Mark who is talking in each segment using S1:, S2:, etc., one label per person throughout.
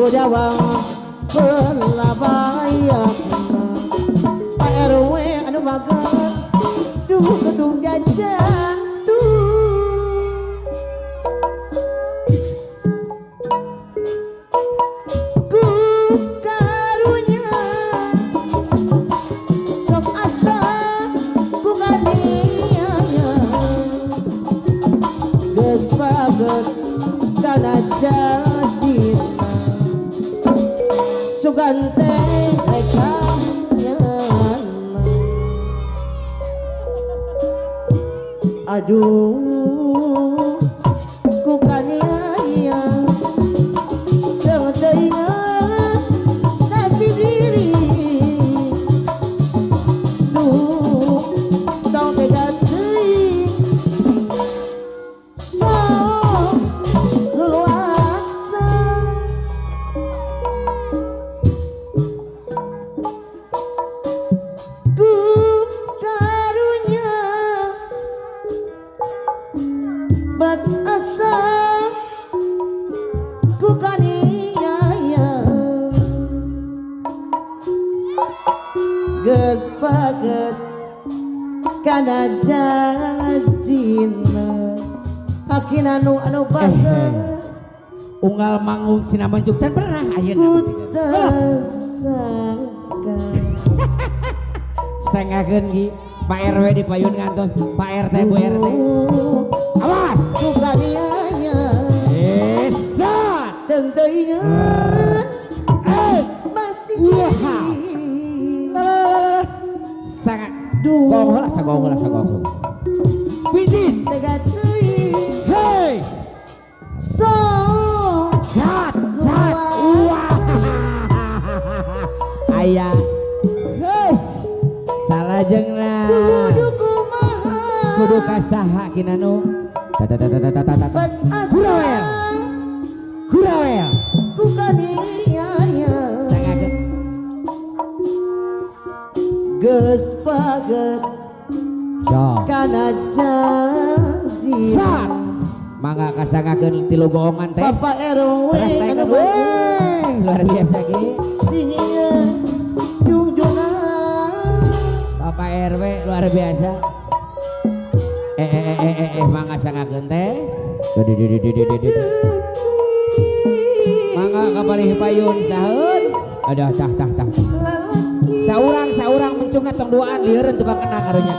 S1: Budawang Pelabayan Pak RW anu magang duh gedung jajan ku karunya sok asa ku kanianya geus baget kana janjina sugante rekanya aduh ku kaniaya jeung teuingan nasib diri duh tong tega teuing sok leluasa ku karunya bat asa ku kaniaya geus baget kana janjina hakina anu baget
S2: unggal manggung Sinaman Juksan pernah ayeuna
S1: ku tersangka
S2: sengakeun gi Pak RW di payun ngantos Pak RT Bu RT awas
S1: ku kanianya
S2: esat
S1: teu teuingan pasti
S2: sangat
S1: duh
S2: gong lah sagong pijit
S1: tega teuing
S2: hei
S1: sok
S2: sat wah aya geus salajengna
S1: kudu kumaha
S2: kudu kasaha kinanu
S1: bat asa
S2: Gurawel
S1: ku kaniaya
S2: sangakeun
S1: geus baget
S2: sok
S1: kana janji
S2: sat mangga kasangakeun tilu goongan teh
S1: Bapak RW
S2: terus
S1: anu
S2: teh luar biasa ge
S1: sing ieu junjungan
S2: Bapak RW luar biasa mangga sangakeun teh mangga kapalih payun saheun aduh tah saurang mencungna tong duaan lieureun tukang kenang karunya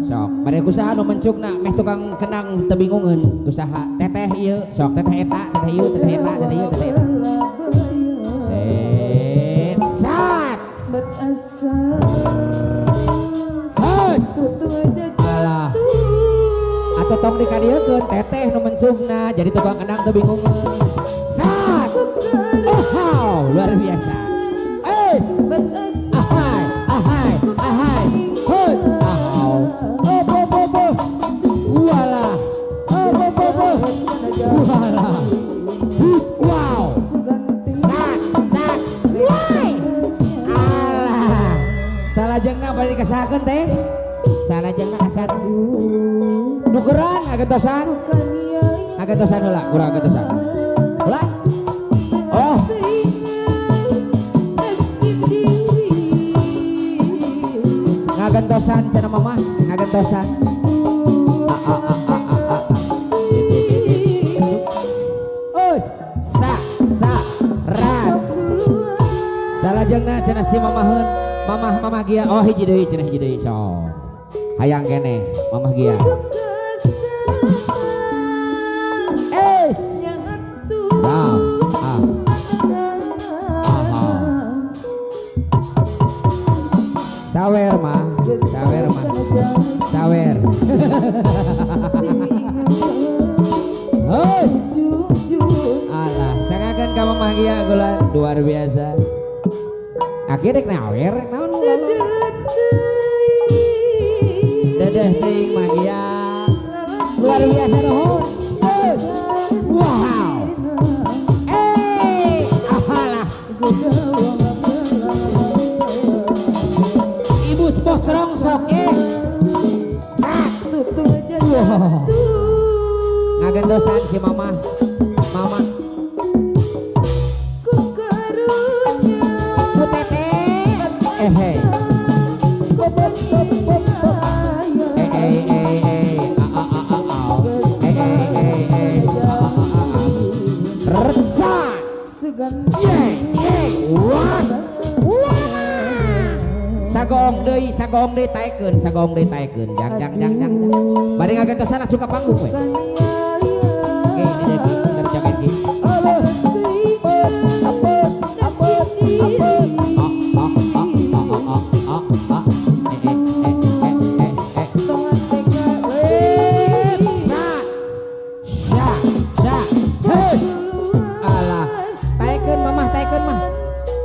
S2: sok bade kusaha nu mencungna meh tukang kenang teu bingungeun kusaha teteh ieu sok teteh eta teteh ieu teteh eta teteh ieu teteh eta set sat
S1: bat asa
S2: hos
S1: tutu
S2: alah atau tong dikadiekeun teteh nu mencungna jadi tukang kenang teu bingungeun sat oh luar biasa es ahai hut ahau bo walah walah wow sat wai alah salajengna bari kasahakeun teh salajengna kasahakeun nukeran agatosan heula kurang agatosan ulah oh ngagentosan cenah mamah ngagentosan us sa ran salajengna cenah si mamaheun mamah gia oh hiji deui cenah hiji deui so hayang kene mamah gia sawer mah sawer hos alah sangakeun ka mamah gia gulan luar biasa akhirnya nawer naon dedeh teuing mah gia luar biasa nuhun wow apalah ibu bos rongsok sak ngagendosan si mama Wah. Sagong deui taekeun jang. Bari ngagentosana suka panggung we. Oke, ini Devi ngerjakeun ki.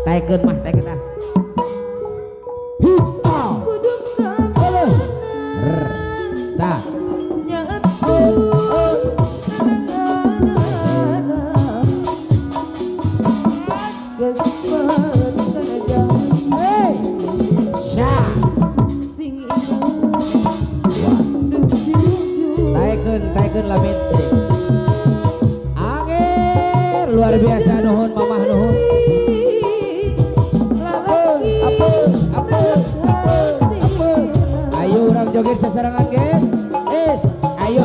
S2: Taekeun mah. Sa. Taekeun lamit. Angger luar biasa nuhun mamah nuhun. Ayo urang joget sasarangan ge. Ayo.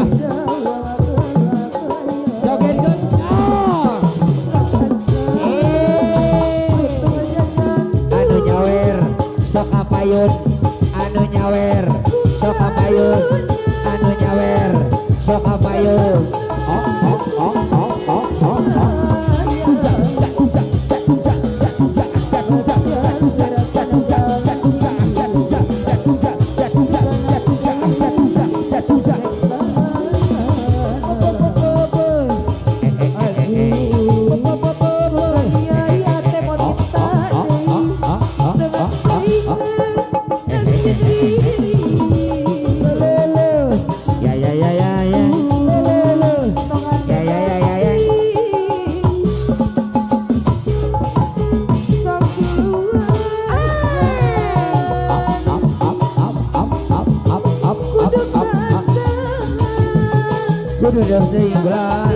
S2: Joget geun. Anu nyawer sok apayun. Anu nyawer sok apayun. Anu nyawer sok apayun. Udah bulan.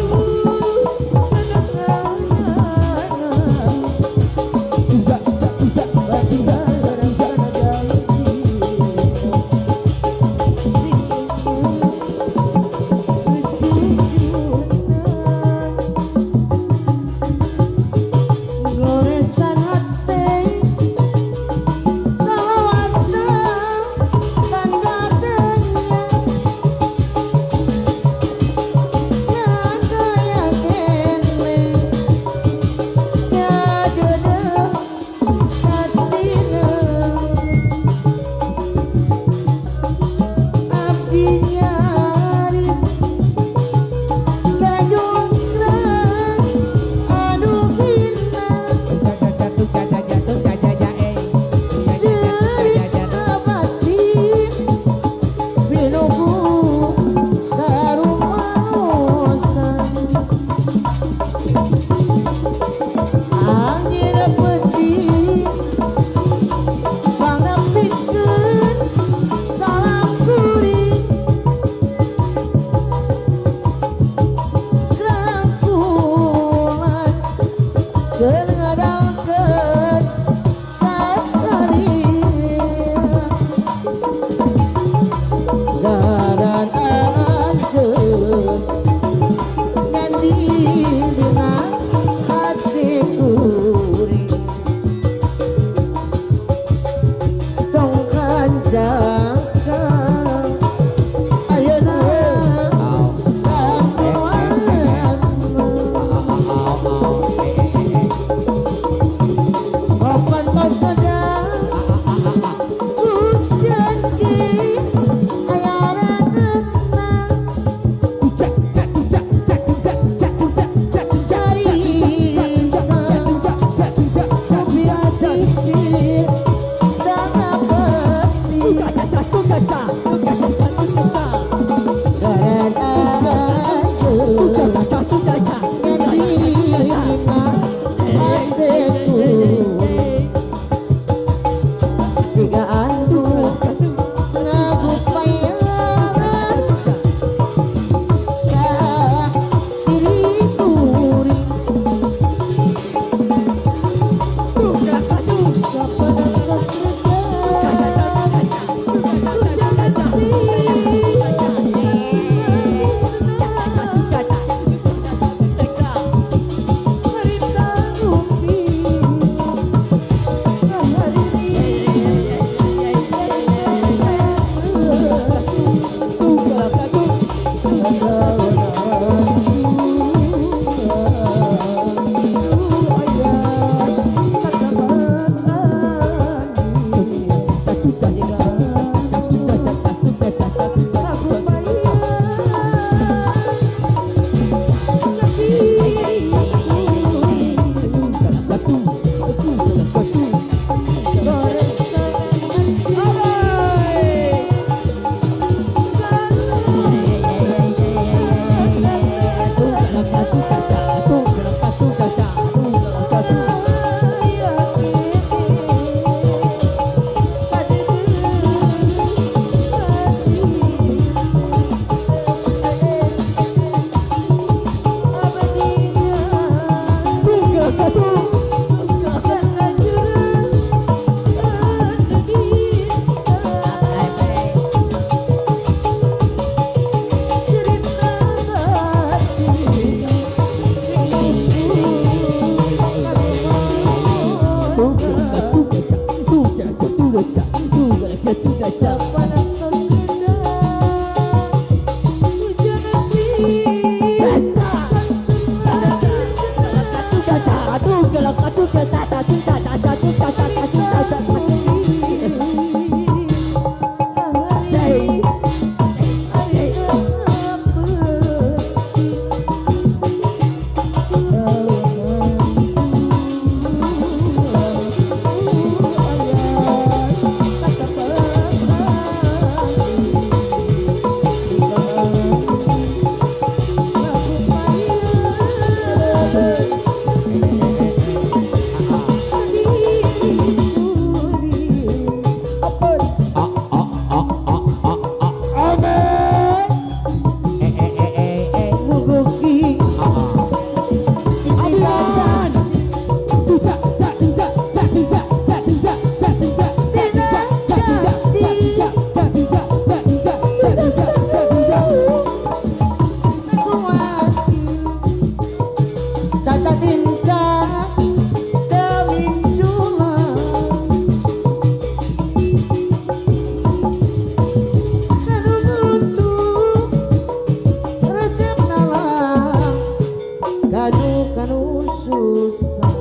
S1: Gaya susah